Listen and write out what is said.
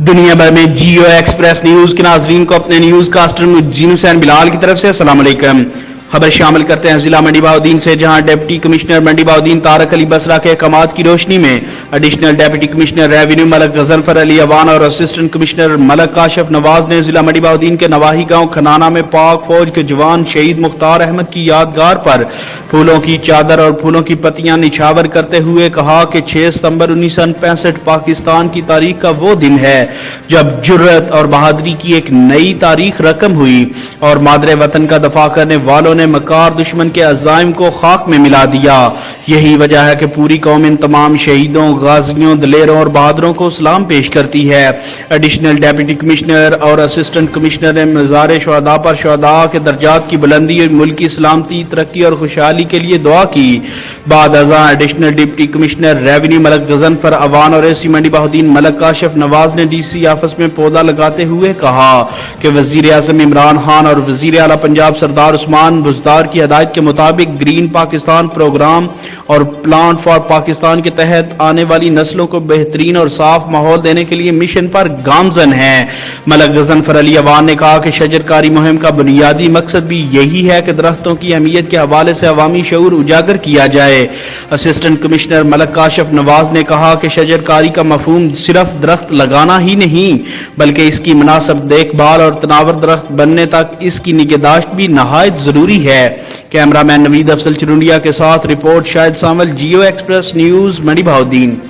दुनिया भर में जियो एक्सप्रेस न्यूज के नाजरीन को अपने न्यूज कास्टर मुजीन हुसैन बिलाल की तरफ से अस्सलाम वालेकुम। खबर शामिल करते हैं जिला मंडी बहाउद्दीन से, जहां डिप्टी कमिश्नर मंडी बहाउद्दीन तारक अली बसरा के अहकामात की रोशनी में additional deputy commissioner revenue Malik Ghazanfar Ali Awan और असिस्टेंट कमिश्नर मलक काशिफ नवाज ने जिला मंडी बहाउद्दीन के नवाही गांव खनाना में पाक फौज के जवान शहीद मुख्तार अहमद की यादगार पर फूलों की चादर और फूलों की पत्तियां निछावर करते हुए कहा कि 6 सितंबर 1965 पाकिस्तान की तारीख का वो दिन है जब जुर्रत और बहादुरी की एक नई तारीख रकम हुई और मादरे वतन का दफा करने वालों ने मकार दुश्मन के अज़ाइम को खाक में मिला दिया। यही वजह है कि पूरी कौम इन तमाम शहीदों, गाजियों, दलेरों और बहादुरों को सलाम पेश करती है। एडिशनल डिप्टी कमिश्नर और असिस्टेंट कमिश्नर ने मज़ार शुहदा पर शुहदा के दर्जात की बुलंदी और मुल्क की सलामती, तरक्की और खुशहाली के लिए दुआ की। बाद अज़ां additional deputy commissioner revenue Malik Ghazanfar Awan और एसी मंडी बहाउद्दीन मलक काशिफ नवाज ने डीसी ऑफिस में पौधा लगाते हुए कहा कि वजीर आज़म इमरान खान और वजीर आला पंजाब सरदार उस्मान बुज़दार की हिदायत के मुताबिक ग्रीन पाकिस्तान प्रोग्राम और प्लान फॉर पाकिस्तान के तहत आने वाली नस्लों को बेहतरीन और साफ माहौल देने के लिए मिशन पर गामजन है। मलक गजनफर अली अवान ने कहा कि शजरकारी मुहिम का बुनियादी मकसद भी यही है कि दरख्तों की अहमियत के हवाले से अवामी शऊर उजागर किया जाए। असिस्टेंट कमिश्नर मलक काशिफ नवाज ने कहा कि शजरकारी का मफहूम सिर्फ दरख्त लगाना ही नहीं बल्कि इसकी मुनासिब देखभाल और तनावर दरख्त बनने तक इसकी निगहदाश्त भी नहायत जरूरी है। कैमरामैन नवीद अफसल चरुंडिया के साथ रिपोर्ट शाहिद सामल, जियो एक्सप्रेस न्यूज मंडी बहाउद्दीन।